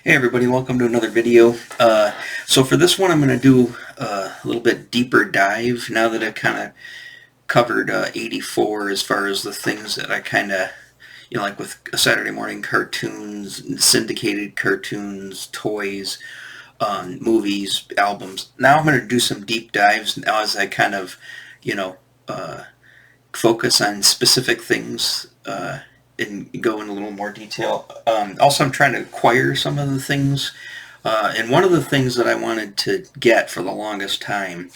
Hey everybody, welcome to another video. So for this one I'm going to do a little bit deeper dive now that I've kind of covered 84 as far as the things that I kind of, like with Saturday morning cartoons, syndicated cartoons, toys, movies, albums. Now I'm going to do some deep dives now as I kind of, you know, uh, focus on specific things and go in a little more detail. Also, I'm trying to acquire some of the things. And one of the things that I wanted to get for the longest time,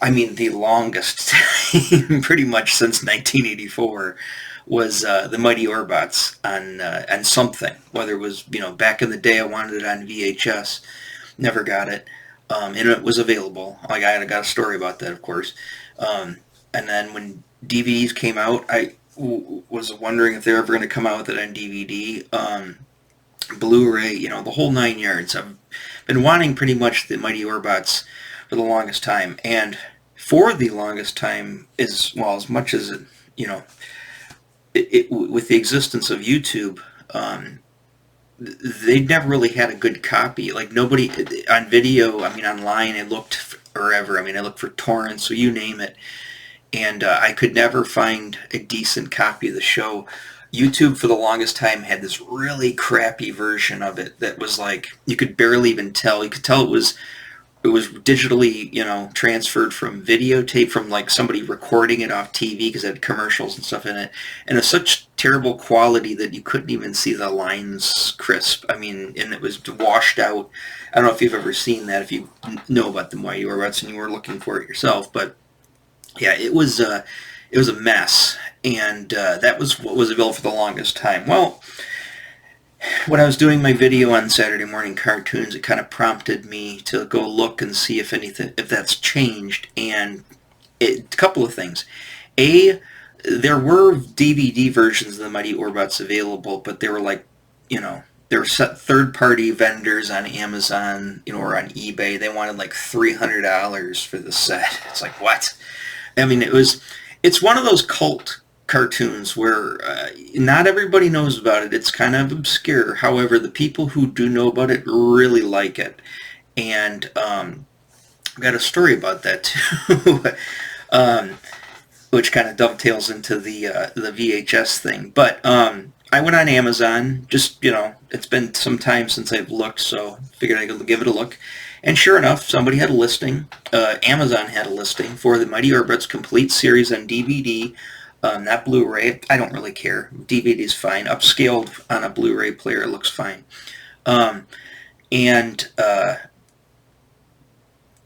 I mean the longest time, pretty much since 1984, was the Mighty Orbots on something. Whether it was, back in the day I wanted it on VHS, never got it. And it was available. Like I got a story about that, of course. And then when DVDs came out, I was wondering if they're ever going to come out with it on DVD, Blu-ray, the whole 9 yards. I've been wanting pretty much the Mighty Orbots for the longest time, and for the longest time, as much as with the existence of YouTube, they never really had a good copy. Like nobody on video. I mean, online, I looked forever. I mean, I looked for torrents, so you name it. And I could never find a decent copy of the show. YouTube for the longest time had this really crappy version of it that was like you could barely even tell. You could tell it was digitally, transferred from videotape, from like somebody recording it off TV because it had commercials and stuff in it, and it's such terrible quality that you couldn't even see the lines crisp. I mean, and it was washed out. I don't know if you've ever seen that, if you know about the Mighty Orbots and you were looking for it yourself, but yeah, it was a mess, and that was what was available for the longest time. Well, when I was doing my video on Saturday morning cartoons, it kind of prompted me to go look and see if that's changed. And a couple of things. There were DVD versions of the Mighty Orbots available, but they were like, there were third-party vendors on Amazon, or on eBay. They wanted like $300 for the set. It's like, what? I mean, it's one of those cult cartoons where not everybody knows about it. It's kind of obscure. However, the people who do know about it really like it. And I've got a story about that too, which kind of dovetails into the VHS thing. But I went on Amazon. Just, it's been some time since I've looked, so figured I could give it a look. And sure enough, somebody had a listing. Amazon had a listing for the Mighty Orbots complete series on DVD, not Blu-ray. I don't really care. DVD's fine. Upscaled on a Blu-ray player, it looks fine. And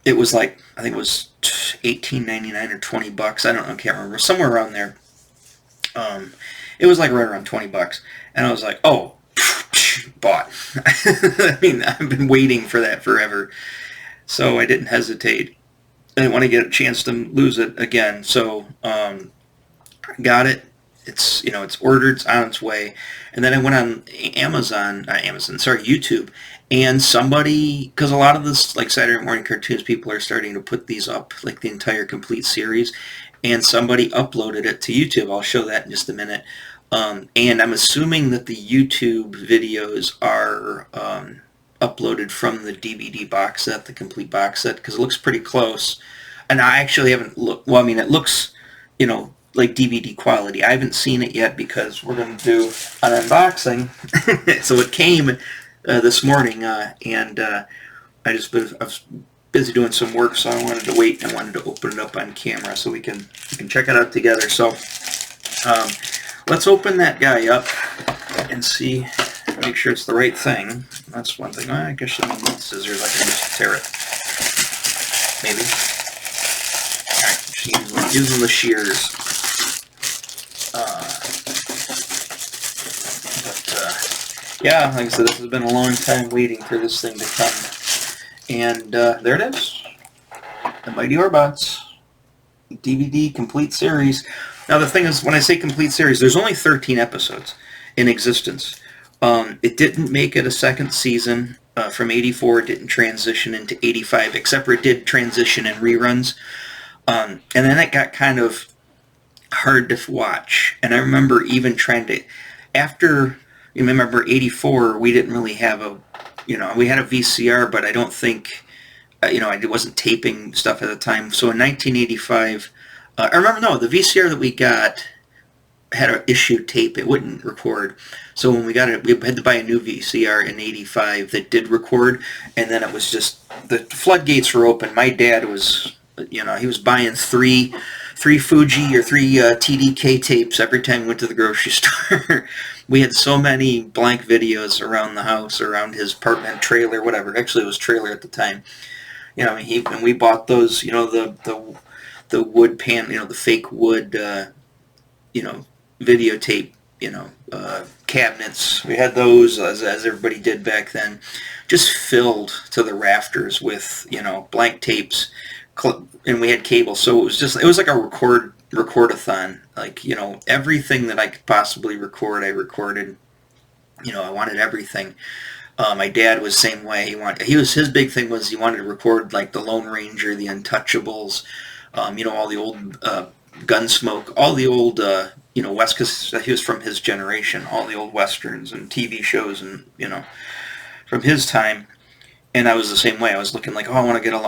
it was like, I think it was $18.99 or $20. I don't know, I can't remember. Somewhere around there. It was like right around $20. And I was like, oh, bought. I mean, I've been waiting for that forever, so I didn't hesitate. I didn't want to get a chance to lose it again, so got it. It's it's ordered, it's on its way, and then I went on YouTube, and somebody, because a lot of this, like Saturday morning cartoons, people are starting to put these up, like the entire complete series, and somebody uploaded it to YouTube. I'll show that in just a minute. And I'm assuming that the YouTube videos are uploaded from the DVD box set, the complete box set, because it looks pretty close. And I actually haven't looked. Well, I mean, it looks, like DVD quality. I haven't seen it yet because we're going to do an unboxing. So it came this morning, and I was busy doing some work, so I wanted to wait, and I wanted to open it up on camera so we can check it out together. So let's open that guy up and see, make sure it's the right thing. That's one thing. I guess I need scissors. I can just tear it. Maybe. Alright, using the shears. Yeah, like I said, this has been a long time waiting for this thing to come. And there it is. The Mighty Orbots DVD complete series. Now the thing is, when I say complete series, there's only 13 episodes in existence. It didn't make it a second season. From 84, it didn't transition into 85, except for it did transition in reruns. And then it got kind of hard to watch. And I remember even trying to, after, you remember 84, we didn't really have a we had a VCR, but I don't think, I wasn't taping stuff at the time. So in 1985, I remember, no, the VCR that we got had an issue tape. It wouldn't record. So when we got it, we had to buy a new VCR in 85 that did record, and then it was just, the floodgates were open. My dad was, he was buying three Fuji or three TDK tapes every time we went to the grocery store. We had so many blank videos around the house, around his apartment, trailer, whatever. Actually, it was trailer at the time. And we bought those, the wood pan, the fake wood, videotape, cabinets. We had those, as everybody did back then, just filled to the rafters with, blank tapes, and we had cable. So it was like a record-a-thon. Like, everything that I could possibly record, I recorded. I wanted everything. My dad was the same way. His big thing was he wanted to record like the Lone Ranger, the Untouchables, all the old Gunsmoke, all the old West, because he was from his generation, all the old westerns and TV shows, and from his time. And I was the same way. I was looking like, I want to get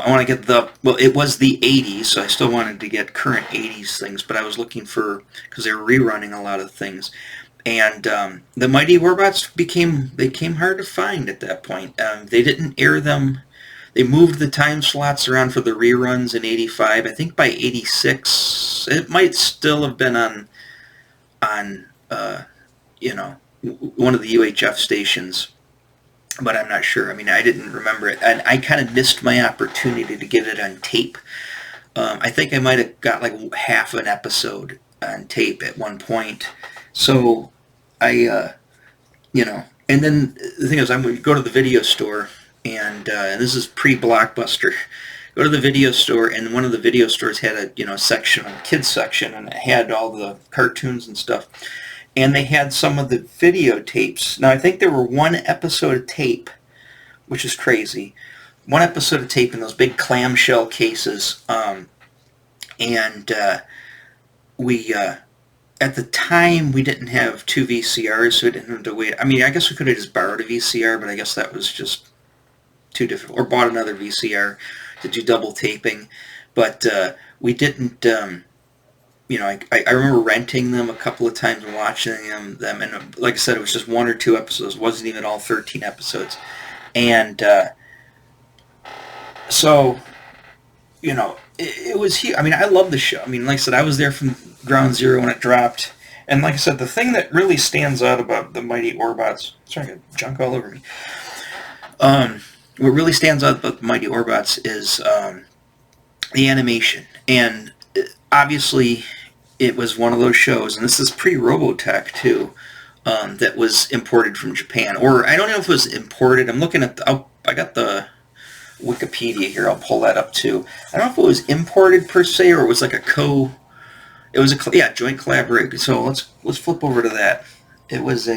well, it was the 80s, so I still wanted to get current 80s things, but I was looking because they were rerunning a lot of things. And the Mighty Orbots became hard to find at that point. They didn't air them. They moved the time slots around for the reruns in 85. I think by 86, it might still have been on one of the UHF stations, but I'm not sure. I mean, I didn't remember it, and I kind of missed my opportunity to get it on tape. I think I might have got like half an episode on tape at one point. So and then the thing is, I'm going to go to the video store, and this is pre-Blockbuster. Go to the video store, and one of the video stores had a section, a kids section, and it had all the cartoons and stuff. And they had some of the videotapes. Now I think there were one episode of tape, which is crazy. One episode of tape in those big clamshell cases, we. At the time, we didn't have two VCRs, so we didn't have to wait. I mean, I guess we could have just borrowed a VCR, but I guess that was just too difficult. Or bought another VCR to do double taping. But we didn't, I remember renting them a couple of times and watching them. And like I said, it was just one or two episodes. It wasn't even all 13 episodes. And so, it was huge. I mean, I love the show. I mean, like I said, I was there from ground zero when it dropped. And like I said, the thing that really stands out about the Mighty Orbots... Sorry, I got junk all over me. What really stands out about the Mighty Orbots is the animation. And obviously, it was one of those shows, and this is pre-Robotech, too, that was imported from Japan. Or, I don't know if it was imported. I'm looking at I got the Wikipedia here. I'll pull that up, too. I don't know if it was imported, per se, or it was like a joint collaboration. So let's flip over to that. It was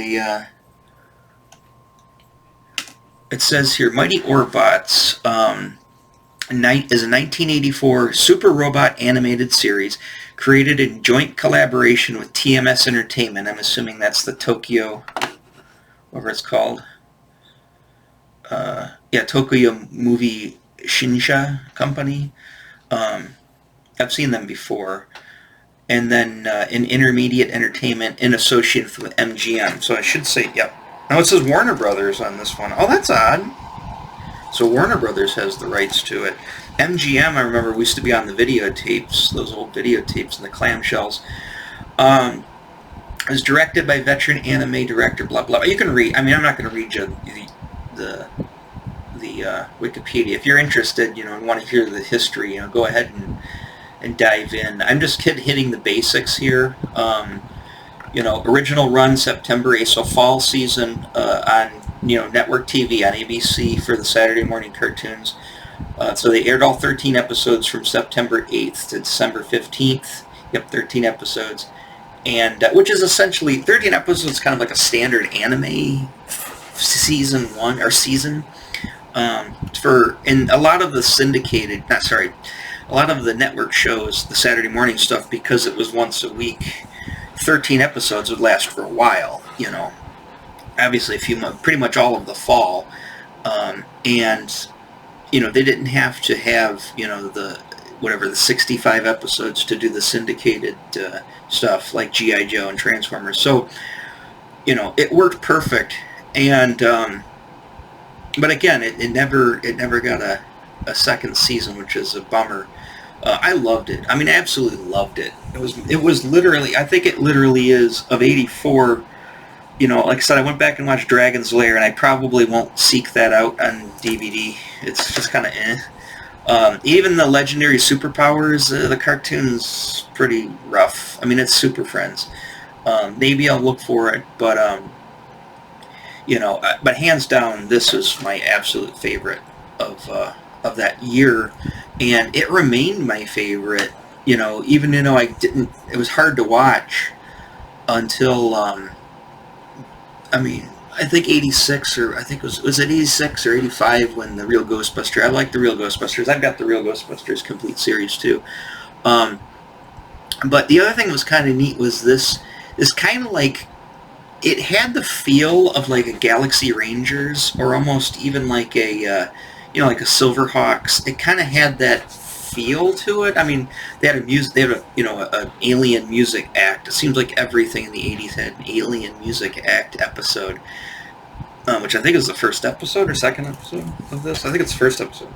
it says here, Mighty Orbots is a 1984 super robot animated series created in joint collaboration with TMS Entertainment. I'm assuming that's the Tokyo, whatever it's called. Tokyo Movie Shinsha Company. I've seen them before. And then in Intermediate Entertainment in association with MGM. So I should say, yep. Now it says Warner Brothers on this one. Oh, that's odd. So Warner Brothers has the rights to it. MGM, I remember, we used to be on the videotapes, those old videotapes and the clamshells. It was directed by veteran anime director, blah, blah. You can read, I mean, I'm not going to read you the Wikipedia. If you're interested, and want to hear the history, go ahead and dive in. I'm just hitting the basics here. Original run September 8th, so fall season on network TV on ABC for the Saturday morning cartoons. So they aired all 13 episodes from September 8th to December 15th. Yep, 13 episodes, and which is essentially 13 episodes, kind of like a standard anime season. And a lot of the a lot of the network shows, the Saturday morning stuff, because it was once a week, 13 episodes would last for a while, Obviously, pretty much all of the fall. And they didn't have to have the 65 episodes to do the syndicated stuff like G.I. Joe and Transformers. So it worked perfect. And but again, it never got a second season, which is a bummer. I loved it. I mean, I absolutely loved it. It was literally, I think it literally is, of 84. Like I said, I went back and watched Dragon's Lair, and I probably won't seek that out on DVD. It's just kind of even the Legendary Superpowers, the cartoon's pretty rough. I mean, it's Super Friends. Maybe I'll look for it, but but hands down, this is my absolute favorite of that year, and it remained my favorite. Even though I didn't, it was hard to watch until I think 86, or I think was it 86 or 85 when the Real Ghostbusters. I like the Real Ghostbusters. I've got the Real Ghostbusters complete series too. But the other thing that was kind of neat was this kind of like, it had the feel of like a Galaxy Rangers, or almost even like a like a Silverhawks. It kind of had that feel to it. I mean, they had an alien music act. It seems like everything in the 80s had an alien music act episode, which I think is the first episode or second episode of this. I think it's the first episode.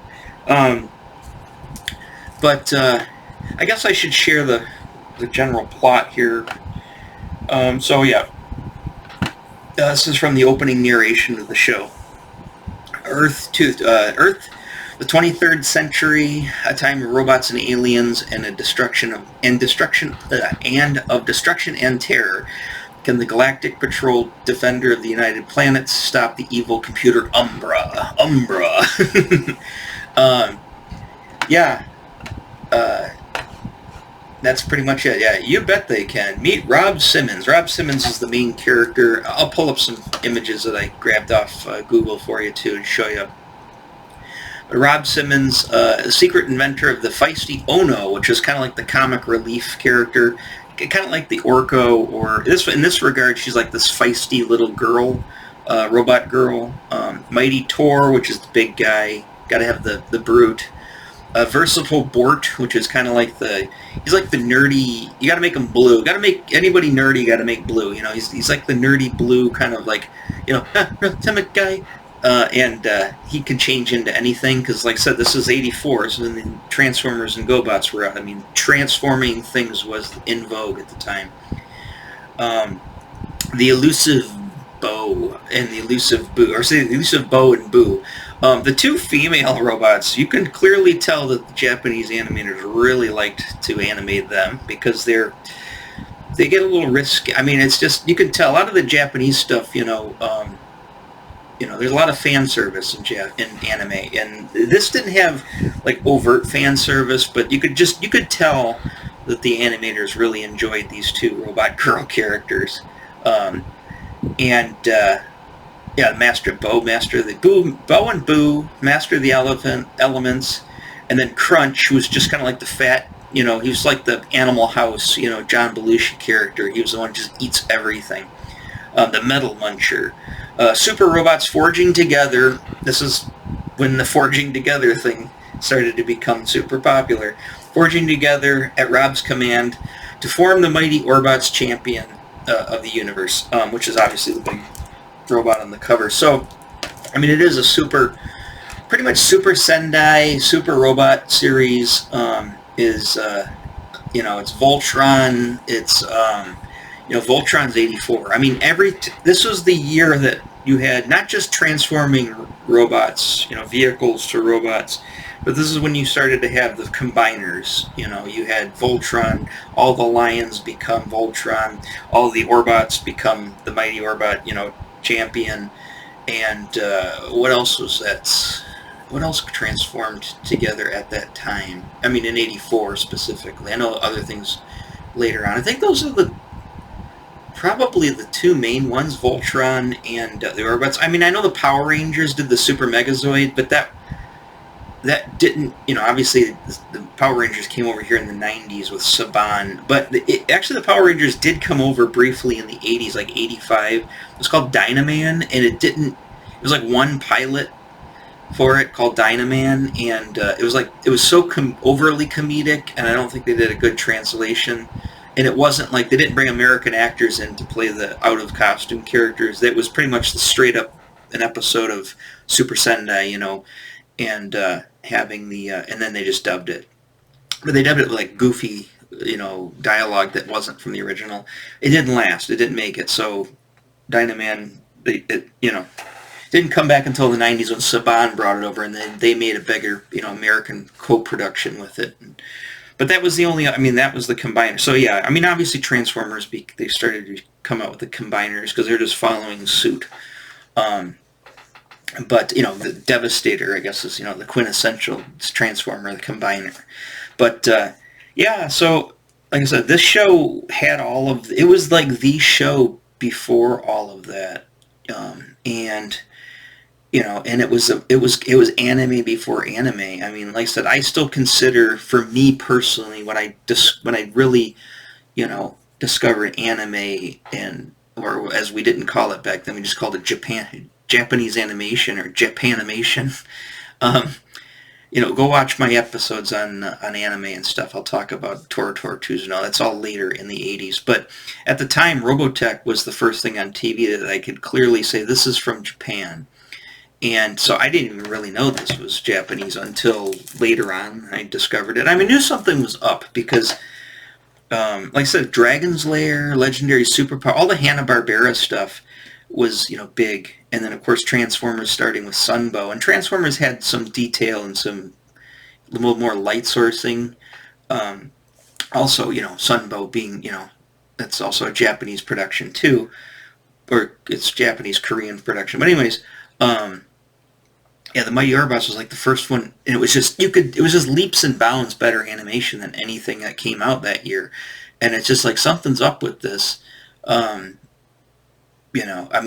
But I guess I should share the general plot here. So yeah, this is from the opening narration of the show. Earth, the 23rd century, a time of robots and aliens and destruction and terror. Can the Galactic Patrol, defender of the United Planets, stop the evil computer Umbra? That's pretty much it. Yeah, you bet they can. Meet Rob Simmons. Rob Simmons is the main character. I'll pull up some images that I grabbed off Google for you too, to show you. But Rob Simmons, a secret inventor of the feisty Ono, which is kind of like the comic relief character, kind of like the Orko, or in this regard, she's like this feisty little girl, robot girl. Mighty Tor, which is the big guy. Got to have the brute. Versatile Bort, which is kind of like he's like the nerdy, you gotta make him blue. Gotta make anybody nerdy, you gotta make blue. He's like the nerdy blue kind of like, timid guy. And he can change into anything, because like I said, this is 84, so then Transformers and GoBots were out. I mean, transforming things was in vogue at the time. The elusive Bo and the elusive Boo, or say the elusive Bo and Boo. The two female robots, you can clearly tell that the Japanese animators really liked to animate them, because they get a little risky. I mean, it's just, you can tell a lot of the Japanese stuff, there's a lot of fan service in anime, and this didn't have like overt fan service, but you could tell that the animators really enjoyed these two robot girl characters. Master Bo, Master the Boo, Bo and Boo, Master the Elements, and then Crunch, who was just kind of like the fat, he was like the Animal House, John Belushi character. He was the one who just eats everything. The Metal Muncher. Super robots forging together. This is when the forging together thing started to become super popular. Forging together at Rob's command to form the mighty Orbots champion of the universe, which is obviously the big robot on the cover. So, I mean, it is a pretty much Super Sendai, Super Robot series. It's Voltron. It's Voltron's 84. I mean, this was the year that you had not just transforming robots, vehicles to robots, but this is when you started to have the combiners. You had Voltron, all the lions become Voltron, all the Orbots become the mighty Orbot, champion, and what else was that? What else transformed together at that time? I mean, in 84 specifically. I know other things later on. I think those are probably the two main ones, Voltron and the Orbots. I mean, I know the Power Rangers did the Super Megazoid, but that didn't, obviously the Power Rangers came over here in the 90s with Saban, but actually the Power Rangers did come over briefly in the 80s, like 85. It was called Dynaman, and it was like one pilot for it called Dynaman, and it was so overly comedic, and I don't think they did a good translation. And it wasn't like they didn't bring American actors in to play the out of costume characters. It was pretty much the straight up an episode of Super Sentai, and having the and then they just dubbed it, but they dubbed it with like goofy, dialogue that wasn't from the original. It didn't last. It didn't make it. So Dynaman, didn't come back until the 90s when Saban brought it over, and then they made a bigger, American co-production with it. But that was the only, that was the combiner. So yeah, obviously Transformers, they started to come out with the combiners because they're just following suit. But, the Devastator, I guess, is, the quintessential Transformer, the combiner. But, yeah, so, like I said, this show had it was like the show before all of that. And and it was anime before anime. Like I said, I still consider, for me personally, when I really, discovered anime, or as we didn't call it back then, we just called it Japanese animation or Japanimation. Go watch my episodes on anime and stuff. I'll talk about Tortues and all. That's all later in the 80s. But at the time, Robotech was the first thing on TV that I could clearly say, this is from Japan. And so I didn't even really know this was Japanese until later on I discovered it. I knew something was up because, like I said, Dragon's Lair, Legendary Superpower, all the Hanna-Barbera stuff was, big. And then, of course, Transformers starting with Sunbow. And Transformers had some detail and some a little more light sourcing. Also, Sunbow being, that's also a Japanese production too. Or it's Japanese-Korean production. But anyways, yeah, the Mighty Orbots was like the first one, and it was just leaps and bounds better animation than anything that came out that year. And it's just like something's up with this.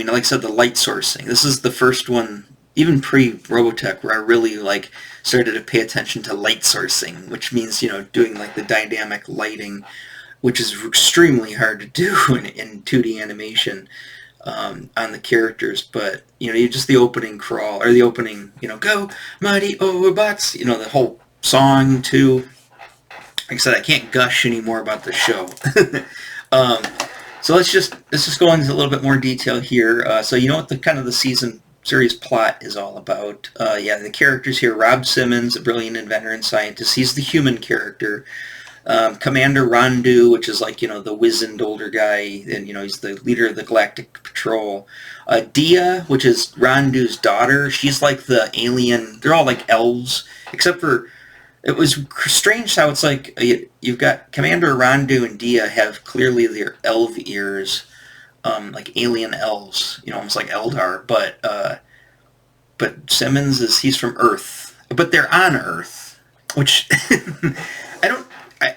Like I said, the light sourcing. This is the first one, even pre-Robotech, where I really started to pay attention to light sourcing, which means doing like the dynamic lighting, which is extremely hard to do in 2D animation. On the characters, but you just the opening crawl or the opening, go Mighty Orbots, the whole song too. Like I said, I can't gush anymore about the show. So let's just go into a little bit more detail here. So what the season series plot is all about. The characters here: Rob Simmons, a brilliant inventor and scientist. He's the human character. Commander Randu, which is like, the wizened older guy, and, he's the leader of the Galactic Patrol. Dia, which is Randu's daughter, she's like the alien, they're all like elves, except for, it was strange how it's like, you've got Commander Randu and Dia have clearly their elf ears, like alien elves, almost like Eldar, but Simmons he's from Earth, but they're on Earth, which, I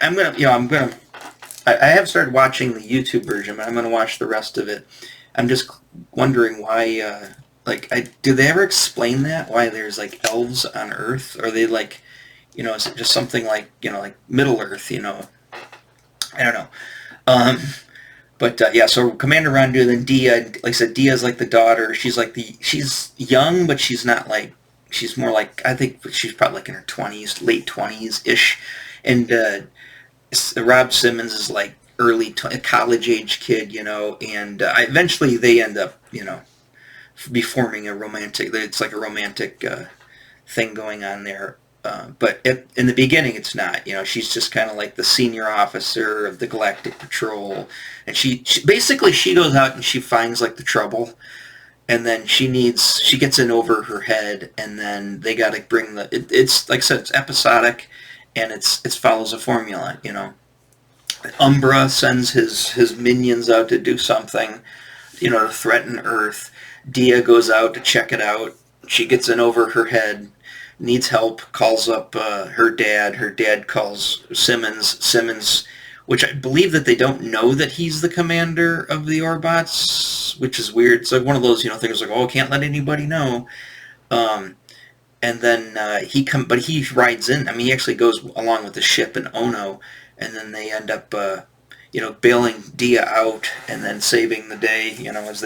have started watching the YouTube version, but I'm gonna watch the rest of it. I'm just wondering why, do they ever explain that? Why there's like elves on Earth? Or are they like, is it just something like, like Middle Earth? I don't know. So Commander Randu, then Dia, like I said, Dia's like the daughter. She's young, but she's not like, she's more like, I think she's probably like in her 20s, late 20s ish, and Rob Simmons is like early college age kid, and eventually they end up, be forming a romantic. It's like a romantic thing going on there. But in the beginning, it's not. She's just kind of like the senior officer of the Galactic Patrol, and she basically goes out and she finds like the trouble, and then she gets in over her head, and then they got to bring it's like I said, it's episodic, and it follows a formula. Umbra sends his minions out to do something, to threaten Earth. Dia goes out to check it out. She gets in over her head, needs help, calls up her dad. Her dad calls Simmons, which I believe that they don't know that he's the commander of the Orbots, which is weird. It's like one of those, things like, oh, can't let anybody know. And then he rides in. he actually goes along with the ship in Ono, and then they end up, bailing Dia out and then saving the day. As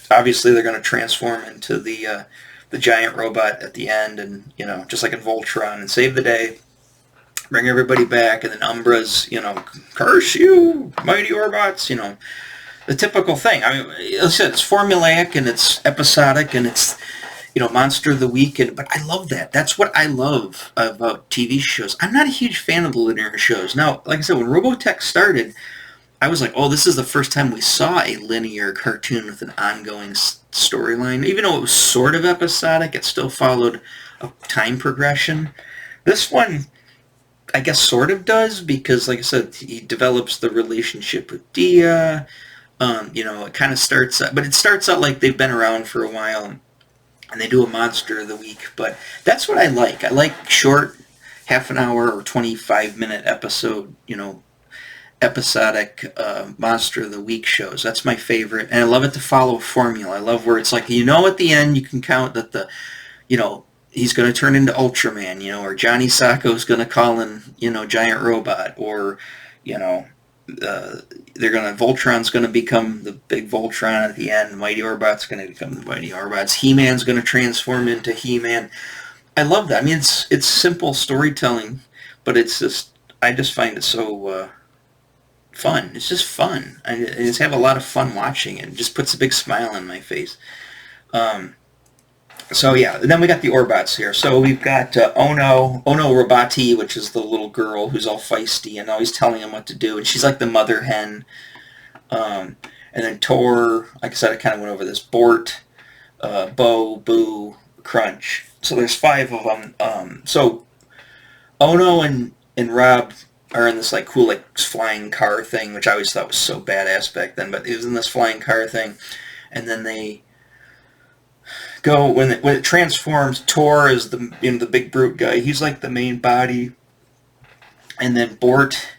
obviously they're going to transform into the the giant robot at the end, and just like in Voltron, and save the day, bring everybody back, and then Umbra's curse you, mighty Orbots, the typical thing. I mean, like I said, it's formulaic and it's episodic and it's monster of the week, but I love that. That's what I love about TV shows. I'm not a huge fan of the linear shows. Now, like I said, when Robotech started, I was like, oh, this is the first time we saw a linear cartoon with an ongoing storyline. Even though it was sort of episodic, it still followed a time progression. This one, I guess, sort of does, because, like I said, he develops the relationship with Dia. It kind of starts out, but it starts out like they've been around for a while, and they do a monster of the week. But that's what I like. I like short, half an hour or 25-minute episode, episodic monster of the week shows. That's my favorite, and I love it to follow a formula. I love where it's like, at the end you can count that he's going to turn into Ultraman, or Johnny Sacco's going to call in, Giant Robot, or Voltron's going to become the big Voltron at the end. Mighty Orbot's going to become the Mighty Orbots. He-Man's going to transform into He-Man. I love that. I mean, it's simple storytelling, but I just find it so fun. It's just fun. I just have a lot of fun watching it. It just puts a big smile on my face. So yeah, and then we got the Orbots here. So we've got Ono Robati, which is the little girl who's all feisty and always telling him what to do, and she's like the mother hen. And then Tor, like I said, I kind of went over this. Bort, Bo, Boo, Crunch. So there's 5 of them. So Ono and Rob are in this like cool like flying car thing, which I always thought was so badass back then. But it was in this flying car thing, and then they go when it transforms. Tor is the big brute guy. He's like the main body, and then Bort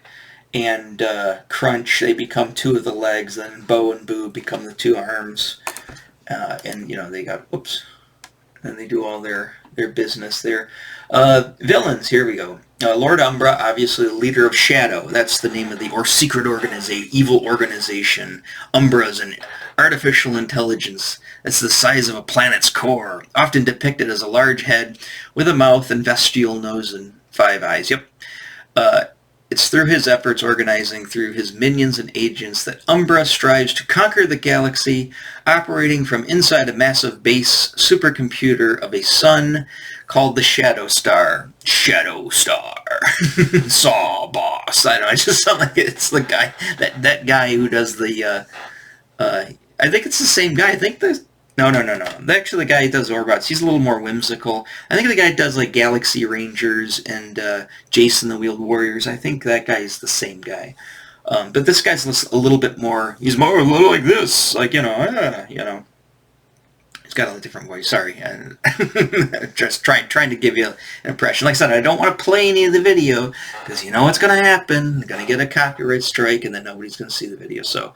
and Crunch, they become 2 of the legs. Then Bo and Boo become the 2 arms, and they got and they do all their business there. Villains, here we go. Lord Umbra, obviously the leader of Shadow. That's the name of the secret organization, evil organization. Umbra is an artificial intelligence that's the size of a planet's core, often depicted as a large head with a mouth and bestial nose and 5 eyes. Yep. It's through his efforts, organizing through his minions and agents, that Umbra strives to conquer the galaxy, operating from inside a massive base supercomputer of a sun called the Shadow Star. Shadow Star. Saw boss. I don't know, I just sound like it's the guy, that guy who does the, I think it's the same guy. I think No. Actually, the guy who does Orbots, he's a little more whimsical. I think the guy who does like Galaxy Rangers and Jason the Wheeled Warriors, I think that guy is the same guy. But this guy's a little bit more, he's more a little like this, like, he's got a different voice. Sorry. Just trying to give you an impression. Like I said, I don't want to play any of the video because you know what's going to happen. They're going to get a copyright strike and then nobody's going to see the video. So,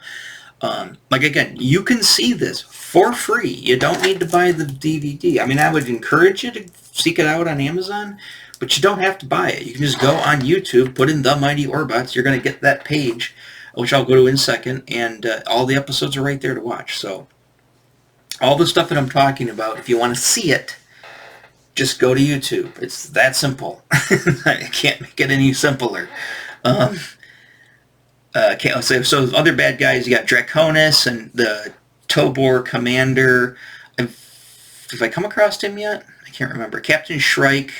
like again, you can see this for free. You don't need to buy the DVD. I mean, I would encourage you to seek it out on Amazon, but you don't have to buy it. You can just go on YouTube, put in The Mighty Orbots. You're going to get that page, which I'll go to in a second, and all the episodes are right there to watch. So, all the stuff that I'm talking about, if you want to see it, just go to YouTube. It's that simple. I can't make it any simpler. Okay, so other bad guys, you got Draconis and the Tobor Commander. Have I come across him yet? I can't remember. Captain Shrike,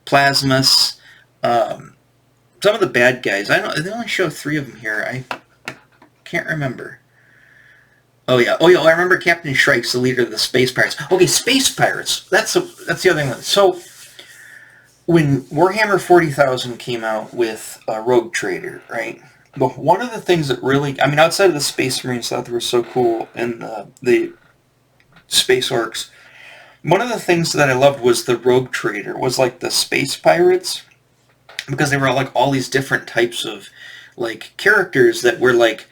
Plasmus. Some of the bad guys. They only show 3 of them here. I can't remember. Oh yeah, I remember Captain Shrike's the leader of the Space Pirates. Okay, Space Pirates. That's the other thing. So when Warhammer 40,000 came out with Rogue Trader, right? But one of the things that really, I mean, outside of the Space Marines that were so cool and the Space Orcs, one of the things that I loved was the Rogue Trader, was like the Space Pirates, because they were like all these different types of like characters that were like,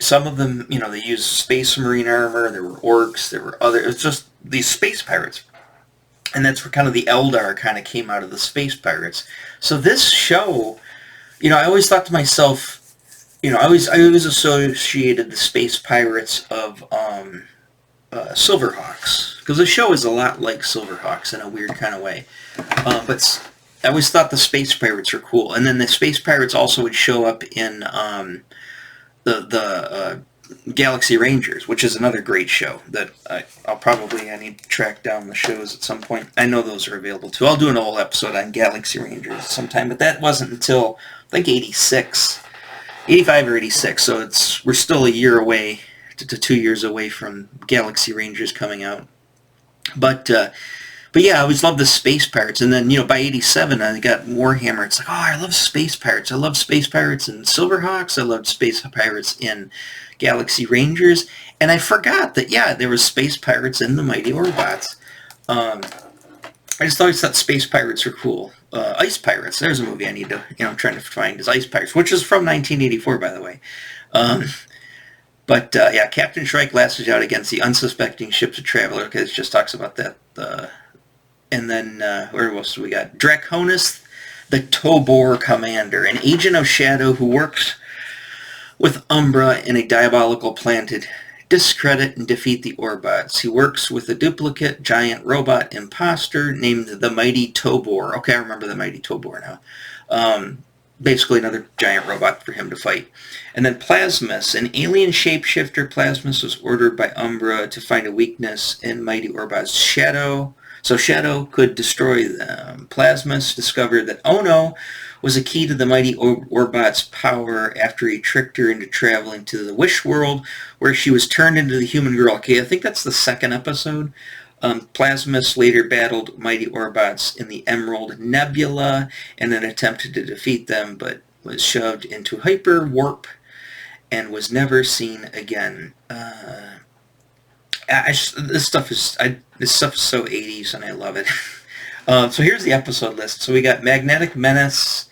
some of them, they used Space Marine armor, there were orcs, there were other, it's just these Space Pirates. And that's where kind of the Eldar kind of came out of the Space Pirates. So this show, I always thought to myself, I always associated the Space Pirates of Silverhawks, because the show is a lot like Silverhawks in a weird kind of way. But I always thought the Space Pirates were cool, and then the Space Pirates also would show up in the Galaxy Rangers, which is another great show that I need to track down the shows at some point. I know those are available too. I'll do an whole episode on Galaxy Rangers sometime, but that wasn't until I think 86, 85 or 86. So we're still a year away to 2 years away from Galaxy Rangers coming out. But yeah, I always loved the Space Pirates. And then, by 87, I got Warhammer. It's like, oh, I love Space Pirates. I love Space Pirates in Silverhawks. I loved Space Pirates in Galaxy Rangers. And I forgot that, yeah, there was Space Pirates in the Mighty Orbots. I just always thought Space Pirates were cool. Ice Pirates. There's a movie I need to, I'm trying to find, is Ice Pirates, which is from 1984, by the way. But yeah, Captain Shrike lashes out against the unsuspecting ships of Traveler, because it just talks about that. And then, where else do we got? Draconis, the Tobor Commander, an agent of Shadow who works with Umbra in a diabolical plan to discredit and defeat the Orbots. He works with a duplicate giant robot imposter named the Mighty Tobor. Okay, I remember the Mighty Tobor now. Basically another giant robot for him to fight. And then Plasmus, an alien shapeshifter. Plasmus was ordered by Umbra to find a weakness in Mighty Orbots' Shadow, so Shadow could destroy them. Plasmus discovered that Ono was a key to the Mighty Orbots' power after he tricked her into traveling to the Wish World, where she was turned into the human girl. Okay, I think that's the second episode. Plasmus later battled Mighty Orbots in the Emerald Nebula and then attempted to defeat them, but was shoved into hyper warp and was never seen again. This stuff is so 80s, and I love it. So here's the episode list. So we got Magnetic Menace,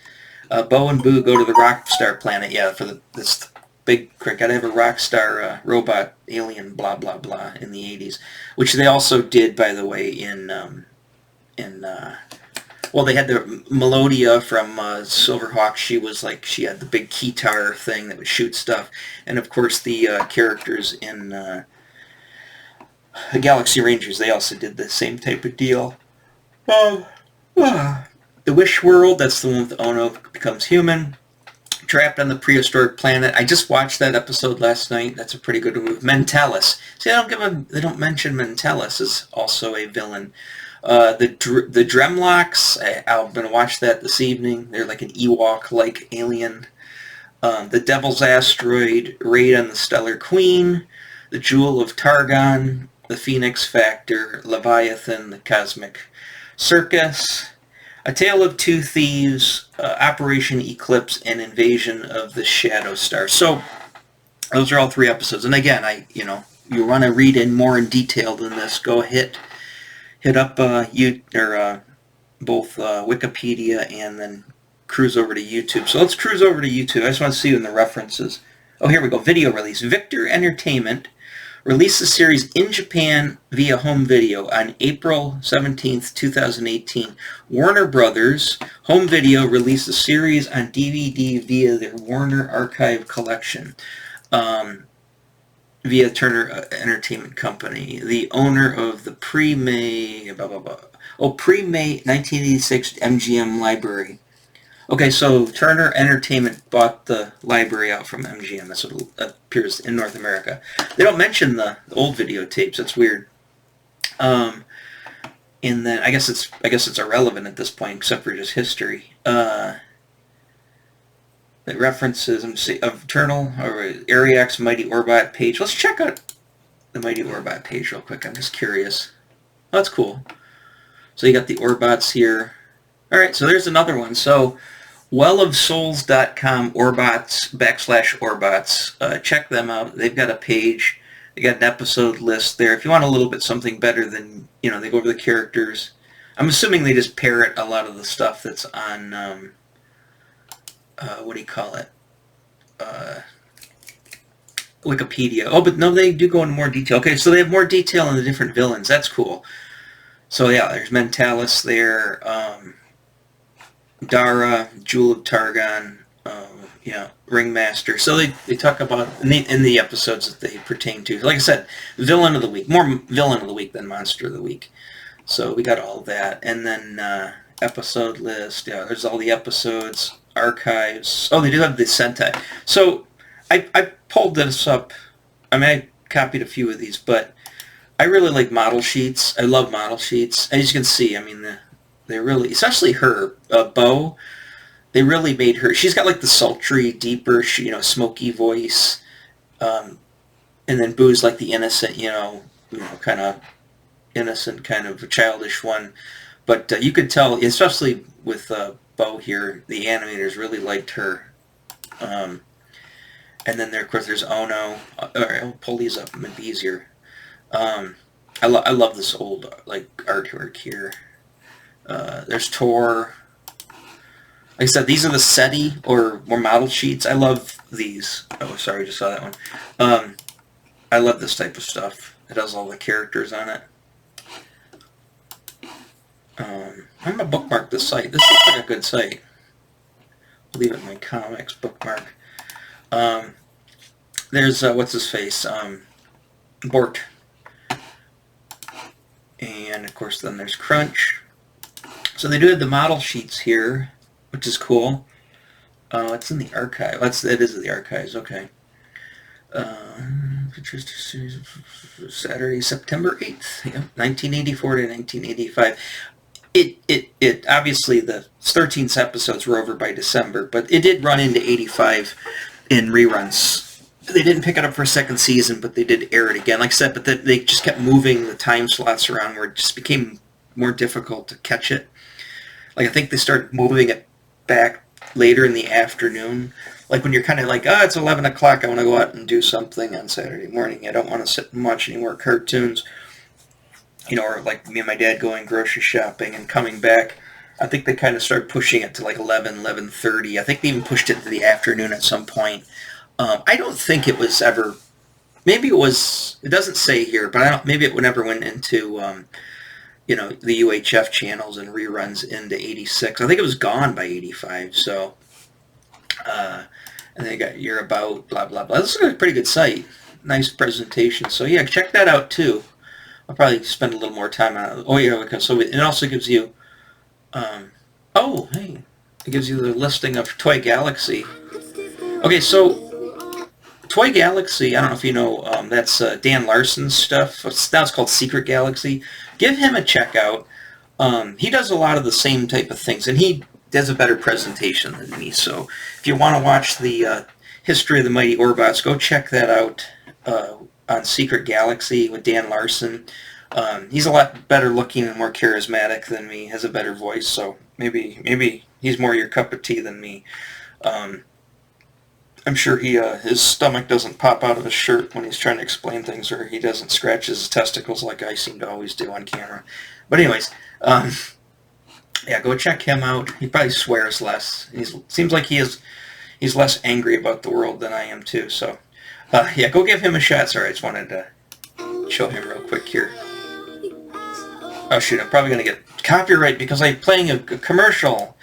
Bo and Boo go to the Rockstar planet. Yeah, for this big, gotta have a Rockstar robot alien, blah blah blah, in the 80s, which they also did, by the way, well, they had the Melodia from Silverhawk. She had the big keytar thing that would shoot stuff, and of course the characters in Galaxy Rangers, they also did the same type of deal. The Wish World, that's the one with Ono becomes human, trapped on the prehistoric planet. I just watched that episode last night. That's a pretty good one. Mentalis. See, they don't mention Mentalis as also a villain. The Dremlocks, I'm going to watch that this evening. They're like an Ewok-like alien. The Devil's Asteroid, Raid on the Stellar Queen, the Jewel of Targon, the Phoenix Factor, Leviathan, the Cosmic Circus, A Tale of Two Thieves, Operation Eclipse, and Invasion of the Shadow Star. So those are all 3 episodes. And again, you want to read in more in detail than this, go hit up both Wikipedia and then cruise over to YouTube. So let's cruise over to YouTube. I just want to see you in the references. Oh, here we go. Video release. Victor Entertainment released the series in Japan via home video on April 17th, 2018. Warner Brothers Home Video released the series on DVD via their Warner Archive collection, via Turner Entertainment Company, the owner of the pre-May 1986 MGM library. Okay, so Turner Entertainment bought the library out from MGM. That's what appears in North America. They don't mention the old videotapes. That's weird. And then I guess it's irrelevant at this point, except for just history. The references of Eternal or Ariak's Mighty Orbot page. Let's check out the Mighty Orbot page real quick. I'm just curious. Oh, that's cool. So you got the Orbots here. All right, so there's another one. So wellofsouls.com Orbots /Orbots. Check them out. They've got a page. They got an episode list there. If you want a little bit something better than, they go over the characters. I'm assuming they just parrot a lot of the stuff that's on, what do you call it? Wikipedia. Oh, but no, they do go into more detail. Okay, so they have more detail on the different villains. That's cool. So yeah, there's Mentalis there. Dara, Jewel of Targon, Yeah, Ringmaster. So they talk about in the episodes that they pertain to. Like I said, villain of the week, more villain of the week than monster of the week. So we got all that, and then episode list. Yeah, there's all the episodes, archives. Oh, they do have the Sentai. So I pulled this up. I mean, I copied a few of these, but I really like model sheets. I love model sheets. As you can see, I mean, they really, especially her, Bo. They really made her. She's got like the sultry, deeper, smoky voice, and then Boo's like the innocent, kind of innocent, kind of childish one. But you could tell, especially with Bo here, the animators really liked her. And then there, of course, there's Ono. All right, I'll pull these up. It might be easier. I love this old like artwork here. There's Tor. Like I said, these are the SETI or more model sheets. I love these. Oh, sorry, I just saw that one. I love this type of stuff. It has all the characters on it. I'm going to bookmark this site. This looks like a good site. Leave it in my comics bookmark. There's, what's his face? Bort. And, of course, then there's Crunch. So they do have the model sheets here, which is cool. It's in the archive. It is in the archives, okay. Saturday, September 8th, 1984 to 1985. It obviously the 13 episodes were over by December, but it did run into 85 in reruns. They didn't pick it up for a second season, but they did air it again. Like I said, but they just kept moving the time slots around where it just became more difficult to catch it. Like I think they started moving it back later in the afternoon. Like when you're kind of like, it's 11 o'clock, I want to go out and do something on Saturday morning. I don't want to sit and watch any more cartoons. Or like me and my dad going grocery shopping and coming back. I think they kind of started pushing it to like 11:30. I think they even pushed it to the afternoon at some point. I don't think it was ever, maybe it was, it doesn't say here, but maybe it never went into, the UHF channels and reruns into 86. I think it was gone by 85, so, and then you got You're About, blah, blah, blah. This is a pretty good site. Nice presentation. So yeah, check that out too. I'll probably spend a little more time on it. Oh yeah, okay. So it also gives you, it gives you the listing of Toy Galaxy. Okay, so Toy Galaxy, I don't know if you know, that's Dan Larson's stuff. Now it's called Secret Galaxy. Give him a check out. He does a lot of the same type of things, and he does a better presentation than me. So if you want to watch the History of the Mighty Orbots, go check that out on Secret Galaxy with Dan Larson. He's a lot better looking and more charismatic than me, has a better voice, so maybe he's more your cup of tea than me. I'm sure his stomach doesn't pop out of his shirt when he's trying to explain things, or he doesn't scratch his testicles like I seem to always do on camera. But anyways, yeah, go check him out. He probably swears less. Seems like he's less angry about the world than I am too, so yeah, go give him a shot. Sorry, I just wanted to show him real quick here. Oh shoot, I'm probably going to get copyright because I'm playing a commercial.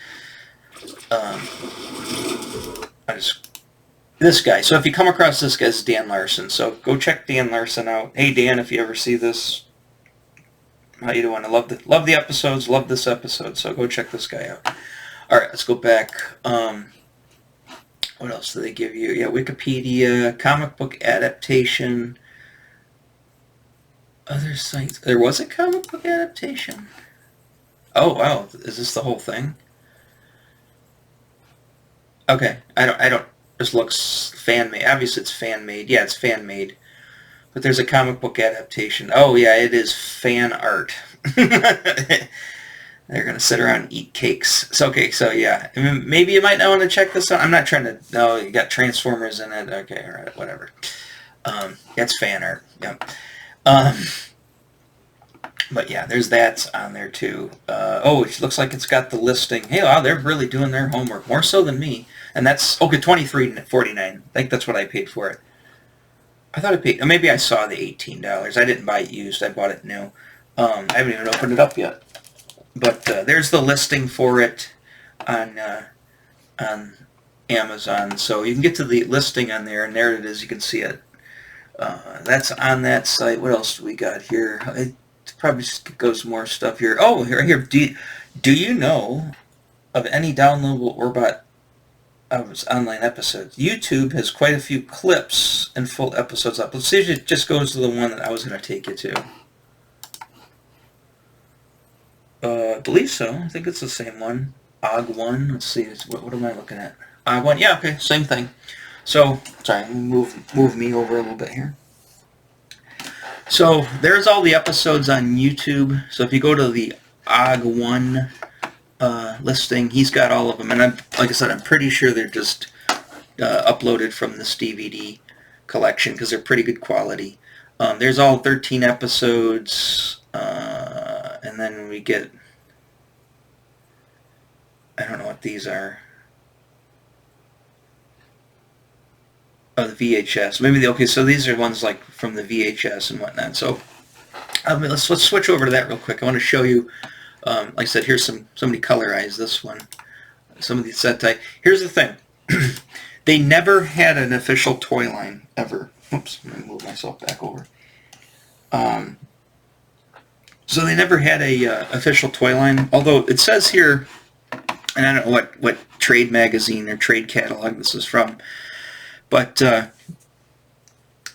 This guy. So if you come across this guy, it's Dan Larson. So go check Dan Larson out. Hey Dan, if you ever see this, how you doing? I love the episodes, love this episode, so go check this guy out. Alright, let's go back. What else do they give you? Yeah, Wikipedia, comic book adaptation, other sites. There was a comic book adaptation? Oh, wow. Is this the whole thing? Okay. I don't, this looks fan-made. Obviously it's fan-made. Yeah, it's fan-made. But there's a comic book adaptation. Oh, yeah, it is fan art. They're going to sit around and eat cakes. So, okay, so yeah. I mean, maybe you might not want to check this out. I'm not trying to... No, you got Transformers in it. Okay, all right, whatever. That's fan art. Yep. But yeah, there's that on there too. It looks like it's got the listing. Hey, wow, they're really doing their homework. More so than me. And that's... Okay, $23.49. I think that's what I paid for it. I thought I paid... Maybe I saw the $18. I didn't buy it used. I bought it new. I haven't even opened it up yet. But there's the listing for it on Amazon. So you can get to the listing on there, and there it is. You can see it. That's on that site. What else do we got here? It probably just goes more stuff here. Oh, right here. Do you know of any downloadable Orbot online episodes? YouTube has quite a few clips and full episodes up. Let's see if it just goes to the one that I was going to take you to. I believe so. I think it's the same one. OG1. Let's see. What am I looking at? OG1. Yeah, okay. Same thing. So, sorry, move me over a little bit here. So, there's all the episodes on YouTube. So, if you go to the OG1 listing, he's got all of them. And like I said, I'm pretty sure they're just uploaded from this DVD collection because they're pretty good quality. There's all 13 episodes. And then we get, I don't know what these are. Oh, the VHS. Maybe okay. So these are ones like from the VHS and whatnot. So let's switch over to that real quick. I want to show you. Like I said, here's somebody colorized this one. Some of these set type. Here's the thing. They never had an official toy line ever. Oops, I'm gonna move myself back over. So they never had a official toy line. Although it says here, and I don't know what trade magazine or trade catalog this is from. But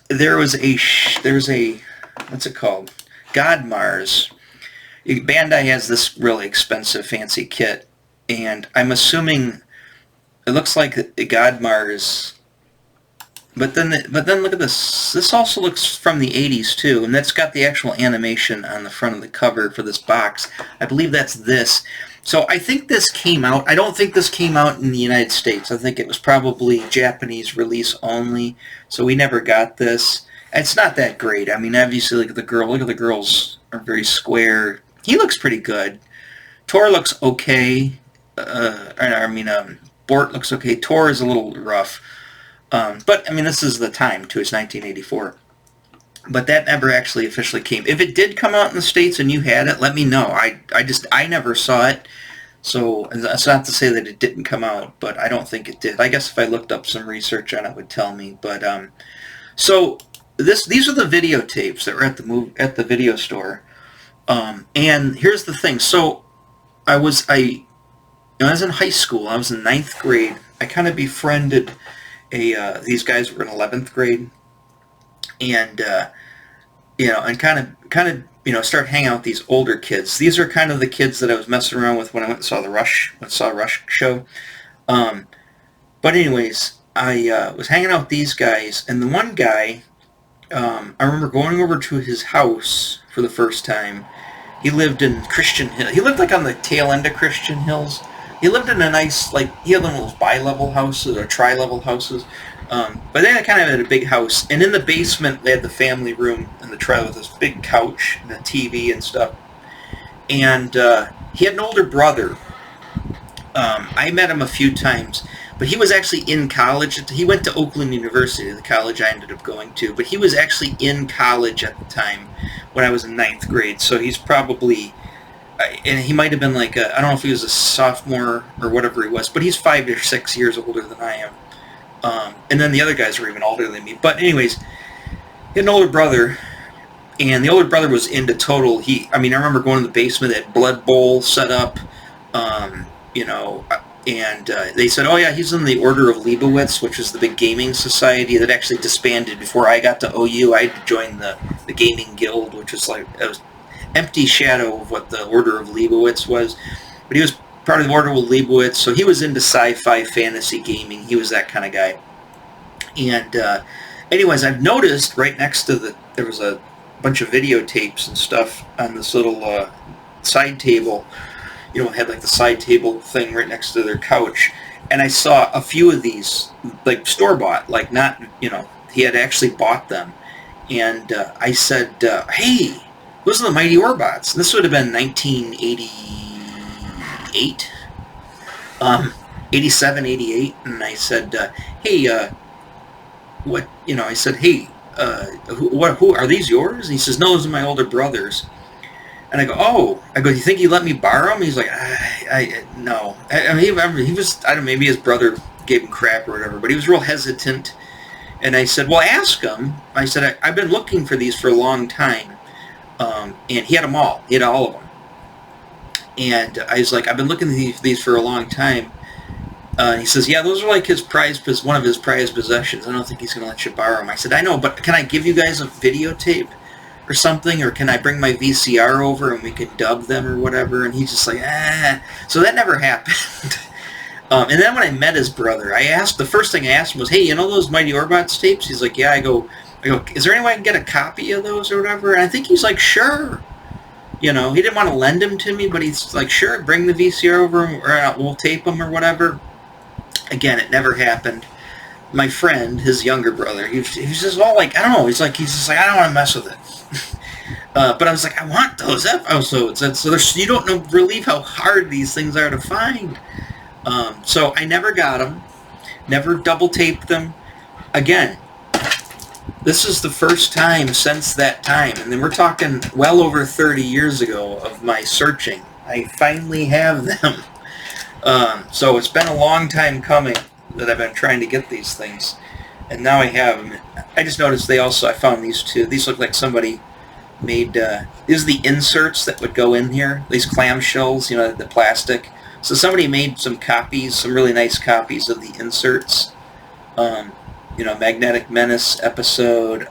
there's a what's it called? Godmars. Bandai has this really expensive, fancy kit, and I'm assuming it looks like Godmars. But then look at this. This also looks from the 80s too, and that's got the actual animation on the front of the cover for this box. I believe that's this. So I think this came out. I don't think this came out in the United States. I think it was probably Japanese release only. So we never got this. It's not that great. I mean, obviously, look at the girl. Look at the girls are very square. He looks pretty good. Tor looks okay. Bort looks okay. Tor is a little rough. But I mean, this is the time too. It's 1984. But that never actually officially came. If it did come out in the States and you had it, let me know. I never saw it. So that's not to say that it didn't come out, but I don't think it did. I guess if I looked up some research on it, it would tell me. But so these are the videotapes that were at the video store. And here's the thing. So I was in high school. I was in 9th grade. I kind of befriended these guys were in 11th grade. And and kind of start hanging out with these older kids. These are kind of the kids that I was messing around with when I went and saw the Rush show. But anyways, I was hanging out with these guys, and the one guy, I remember going over to his house for the first time. He lived in Christian Hill. He lived like on the tail end of Christian Hills. He lived in a nice, he had one of those bi-level houses or tri-level houses. But they kind of had a big house, and in the basement they had the family room and the trailer with this big couch and a TV and stuff. And he had an older brother. I met him a few times, but he was actually in college. He went to Oakland University, the college I ended up going to, but he was actually in college at the time when I was in 9th grade. So he's probably, and he might have been like I don't know if he was a sophomore or whatever he was, but he's 5 or 6 years older than I am. And then the other guys were even older than me. But anyways, he had an older brother, and the older brother was into total. I remember going to the basement, that Blood Bowl set up, and they said, oh yeah, he's in the Order of Leibowitz, which is the big gaming society that actually disbanded before I got to OU. I had to join the gaming guild, which was like an empty shadow of what the Order of Leibowitz was. But he was part of the Order of Leibowitz, so he was into sci-fi, fantasy gaming. He was that kind of guy. And anyways, I've noticed right next to there was a bunch of videotapes and stuff on this little side table. It had like the side table thing right next to their couch. And I saw a few of these, like store-bought, like not, he had actually bought them. And I said, hey, those are the Mighty Orbots. And this would have been 1988, 87, 88. And I said, hey, what, I said, hey, who are these yours? And he says, no, those are my older brothers. And I go, oh. I go, do you think he let me borrow them? He's like, no. He was, I don't know, maybe his brother gave him crap or whatever, but he was real hesitant. And I said, well, ask him. I said, I've been looking for these for a long time. And he had them all. He had all of them. And I was like, I've been looking at these for a long time. He says, yeah, those are like one of his prized possessions. I don't think he's going to let you borrow them. I said, I know, but can I give you guys a videotape or something? Or can I bring my VCR over and we can dub them or whatever? And he's just like, ah. So that never happened. And then when I met his brother, the first thing I asked him was, hey, you know those Mighty Orbots tapes? He's like, yeah. I go, is there any way I can get a copy of those or whatever? And I think he's like, sure. You know, he didn't want to lend them to me, but he's like, sure, bring the VCR over, or we'll tape them or whatever. Again, it never happened. My friend, his younger brother, he was just all like, I don't know, he's just like, I don't want to mess with it. But I was like, I want those episodes. And so you don't know really how hard these things are to find. So I never got them, never double taped them. Again, this is the first time since that time, and then we're talking well over 30 years ago of my searching. I finally have them. So it's been a long time coming that I've been trying to get these things, and now I have them. I just noticed I found these two. These look like somebody made, these are the inserts that would go in here, these clamshells, you know, the plastic. So somebody made some copies, some really nice copies of the inserts. You know, Magnetic Menace episode,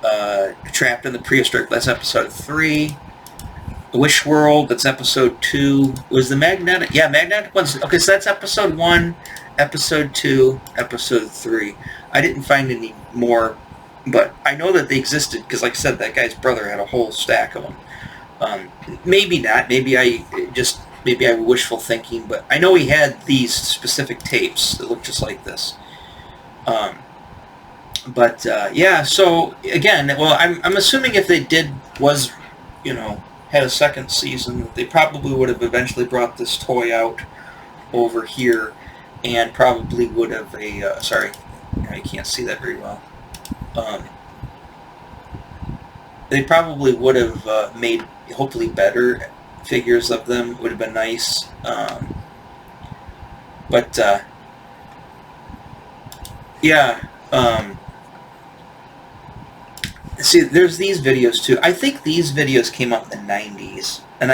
Trapped in the Prehistoric, that's episode 3. Wish World, that's episode 2. It was the Magnetic, yeah, Magnetic ones. Okay, so that's episode 1, episode 2, episode 3. I didn't find any more, but I know that they existed, because like I said, that guy's brother had a whole stack of them. Maybe not, maybe I wishful thinking, but I know he had these specific tapes that look just like this. Yeah, so again, well, I'm assuming if they had a second season, they probably would have eventually brought this toy out over here, and probably would have sorry, I can't see that very well. They probably would have made hopefully better figures of them. Would have been nice. Yeah. See, there's these videos too. I think these videos came out in the 90s, and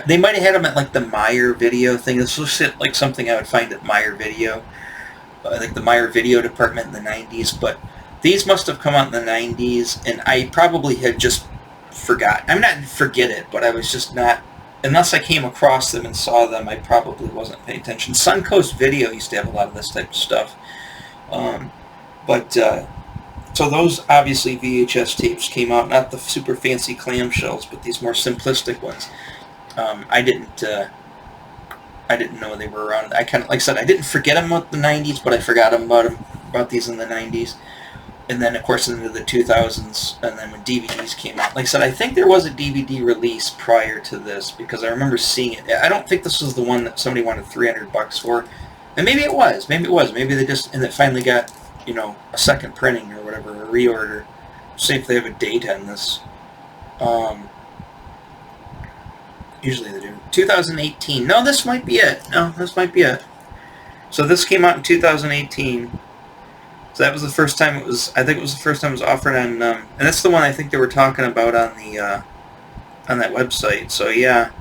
they might have had them at like the Meyer Video thing. This was like something I would find at Meyer Video, like the Meyer Video department in the 90s. But these must have come out in the 90s, and I probably had just forgot. I'm not forget it, but I was just not. Unless I came across them and saw them, I probably wasn't paying attention. Suncoast Video used to have a lot of this type of stuff. So those, obviously, VHS tapes came out, not the super fancy clamshells, but these more simplistic ones. I didn't know they were around. I kind of, like I said, I didn't forget them about the 90s, but I forgot about these in the 90s. And then, of course, into the 2000s, and then when DVDs came out. Like I said, I think there was a DVD release prior to this, because I remember seeing it. I don't think this was the one that somebody wanted $300 for. And maybe it was. Maybe they just, and it finally got, you know, a second printing or whatever, a reorder. See if they have a date on this. Usually they do. 2018. No, this might be it. So this came out in 2018. So that was the first time I think it was the first time it was offered on, and that's the one I think they were talking about on the, on that website. So yeah.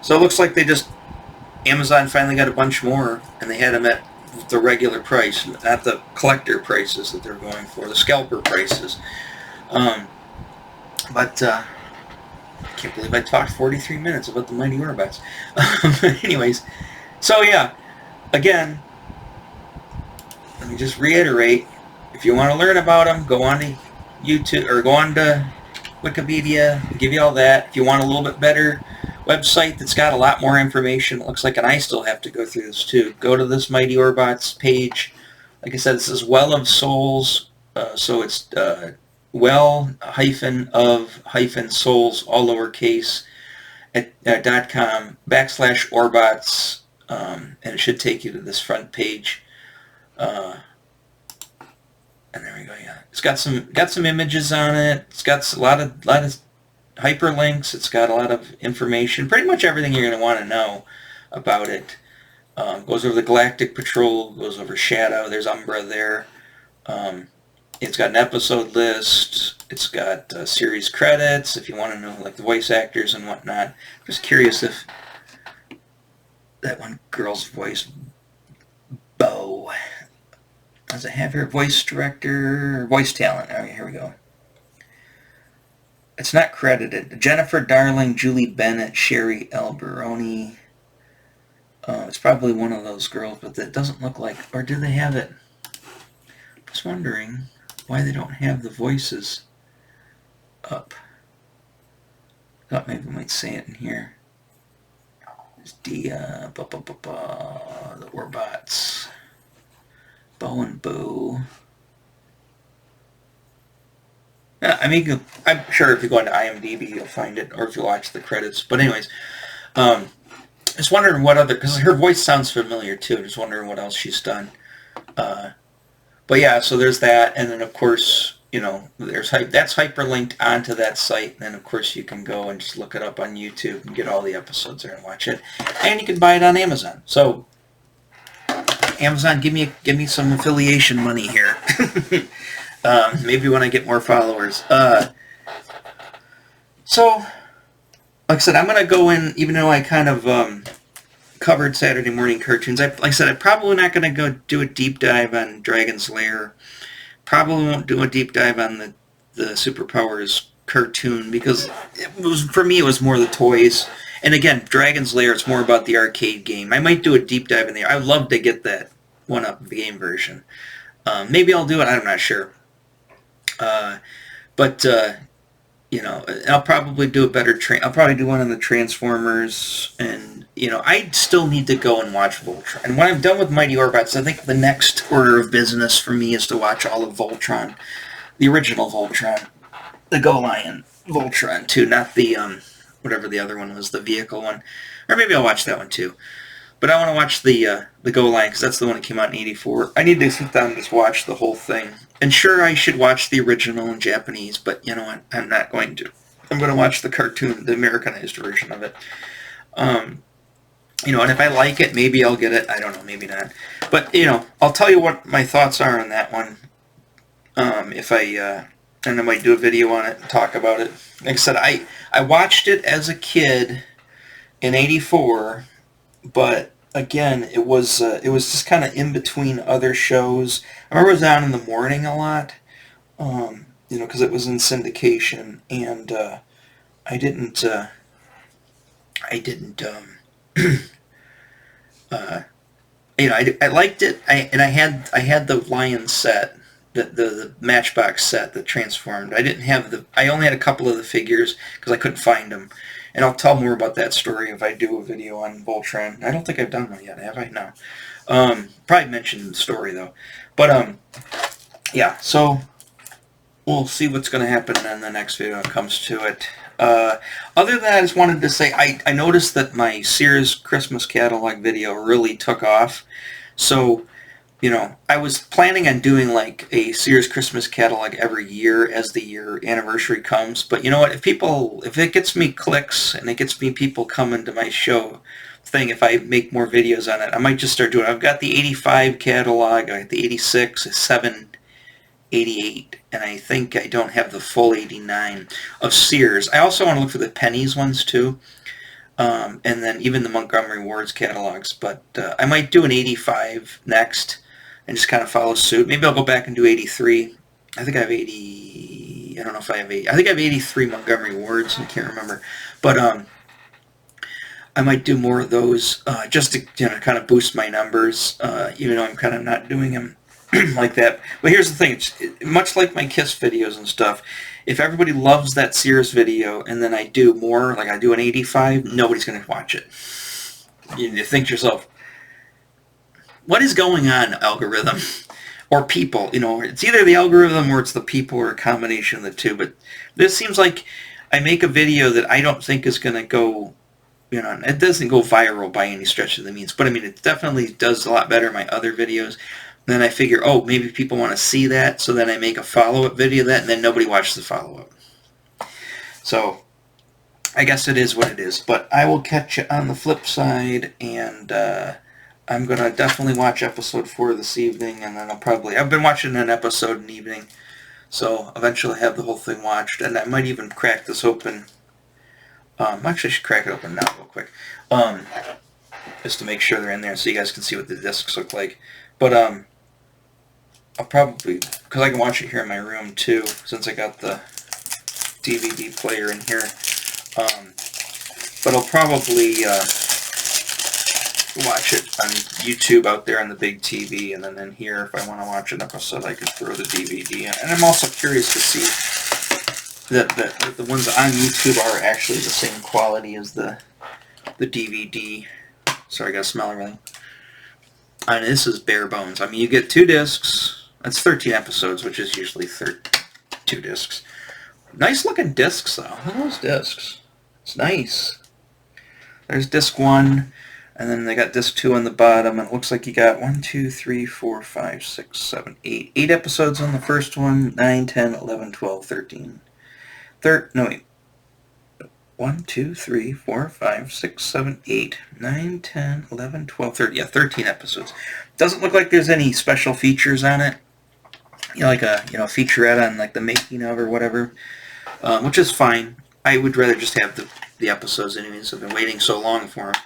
So it looks like Amazon finally got a bunch more, and they had them at the regular price, not the collector prices that they're going for, the scalper prices. I can't believe I talked 43 minutes about the Mighty Orbots. Anyways, so yeah, again, let me just reiterate, if you want to learn about them, go on to YouTube, or go on to Wikipedia, I'll give you all that. If you want a little bit better website that's got a lot more information, it looks like, and I still have to go through this too, go to this Mighty Orbots page. Like I said, this is Well of Souls, so it's well-of-souls, all lowercase, at .com/Orbots, and it should take you to this front page. And there we go. Yeah, it's got some images on it. It's got a lot of hyperlinks. It's got a lot of information. Pretty much everything you're going to want to know about it. Goes over the Galactic Patrol, goes over Shadow. There's Umbra there. It's got an episode list. It's got series credits if you want to know like the voice actors and whatnot. Just curious if that one girl's voice, Bo, does it have her voice director or voice talent? Oh, here we go. It's not credited. Jennifer Darling, Julie Bennett, Sherry Alberoni. It's probably one of those girls, but that doesn't look like... Or do they have it? Just wondering why they don't have the voices up. Thought maybe we might say it in here. There's the Orbots. Bo and Boo. Yeah, I mean, I'm sure if you go into IMDb, you'll find it, or if you watch the credits. But anyways, just wondering what other, because her voice sounds familiar too. Just wondering what else she's done. But yeah, so there's that, and then of course, you know, there's that's hyperlinked onto that site, and then of course you can go and just look it up on YouTube and get all the episodes there and watch it, and you can buy it on Amazon. So, Amazon, give me some affiliation money here. Maybe when I get more followers. So, like I said, I'm going to go in, even though I kind of covered Saturday morning cartoons. Like I said, I'm probably not going to go do a deep dive on Dragon's Lair. Probably won't do a deep dive on the Superpowers cartoon, because for me, it was more the toys. And again, Dragon's Lair, it's more about the arcade game. I might do a deep dive in there. I would love to get that one up, the game version. Maybe I'll do it. I'm not sure. But you know, I'll probably do a better I'll probably do one on the Transformers, and you know, I still need to go and watch Voltron. And when I'm done with Mighty Orbots, I think the next order of business for me is to watch all of Voltron, the original Voltron, the Go Lion Voltron too, not the whatever the other one was, the vehicle one, or maybe I'll watch that one too. But I want to watch the Go Lion, because that's the one that came out in '84. I need to sit down and just watch the whole thing. And sure, I should watch the original in Japanese, but you know what? I'm not going to. I'm going to watch the cartoon, the Americanized version of it. You know, and if I like it, maybe I'll get it. I don't know, maybe not. But, you know, I'll tell you what my thoughts are on that one. If I, and I might do a video on it and talk about it. Like I said, I watched it as a kid in '84, but again, it was just kind of in between other shows. I remember it was on in the morning a lot, you know, because it was in syndication, and I didn't, you know, I liked it. I had the Lion set, the Matchbox set that transformed. I didn't have I only had a couple of the figures because I couldn't find them. And I'll tell more about that story if I do a video on Voltron. I don't think I've done one yet, have I? No. Probably mentioned the story, though. But, yeah, so we'll see what's going to happen in the next video when it comes to it. Other than that, I just wanted to say, I noticed that my Sears Christmas catalog video really took off. So, you know, I was planning on doing like a Sears Christmas catalog every year as the year anniversary comes. But you know what? If it gets me clicks and it gets me people coming to my show thing, if I make more videos on it, I might just start doing it. I've got the 85 catalog, I got the 86, 7, 88, and I think I don't have the full 89 of Sears. I also want to look for the pennies ones too. And then even the Montgomery Ward's catalogs. But I might do an 85 next and just kind of follow suit. Maybe I'll go back and do 83. I think I have 80... I don't know if I have 80. I think I have 83 Montgomery Wards. I can't remember. But I might do more of those just to, you know, kind of boost my numbers, even though I'm kind of not doing them like that. But here's the thing. It's much like my Kiss videos and stuff. If everybody loves that Sears video and then I do more, like I do an 85, nobody's going to watch it. You think to yourself, what is going on, algorithm? Or people, you know, it's either the algorithm or it's the people or a combination of the two. But this seems like I make a video that I don't think is going to go, you know, it doesn't go viral by any stretch of the means. But I mean, it definitely does a lot better in my other videos. Then I figure, oh, maybe people want to see that, so then I make a follow-up video of that, and then nobody watches the follow-up. So, I guess it is what it is. But I will catch you on the flip side, and I'm going to definitely watch episode 4 this evening, and then I've been watching an episode an evening, so eventually I have the whole thing watched, and I might even crack this open. Actually, I should crack it open now real quick, just to make sure they're in there so you guys can see what the discs look like. But I'll probably, because I can watch it here in my room too, since I got the DVD player in here. But I'll probably watch it on YouTube out there on the big TV, and then in here, if I want to watch an episode, I can throw the DVD in. And I'm also curious to see that the ones on YouTube are actually the same quality as the DVD. Sorry, I gotta smell everything. And this is bare bones. I mean, you get 2 discs. That's 13 episodes, which is usually 2 discs. Nice looking discs, though. Look at those discs. It's nice. There's disc 1, and then they got disc 2 on the bottom, and it looks like you got 1, 2, 3, 4, 5, 6, 7, 8. 8 episodes on the first one, 9, 10, 11, 12, 13. 1, 2, 3, 4, 5, 6, 7, 8, 9, 10, 11, 12, 13. Yeah, 13 episodes. Doesn't look like there's any special features on it. You know, like a featurette on like the making of or whatever, which is fine. I would rather just have the episodes anyways. I've been waiting so long for them.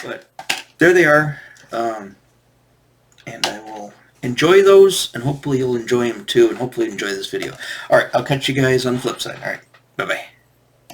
But there they are. And I will enjoy those, and hopefully you'll enjoy them too, and hopefully enjoy this video. Alright, I'll catch you guys on the flip side. Alright, bye-bye.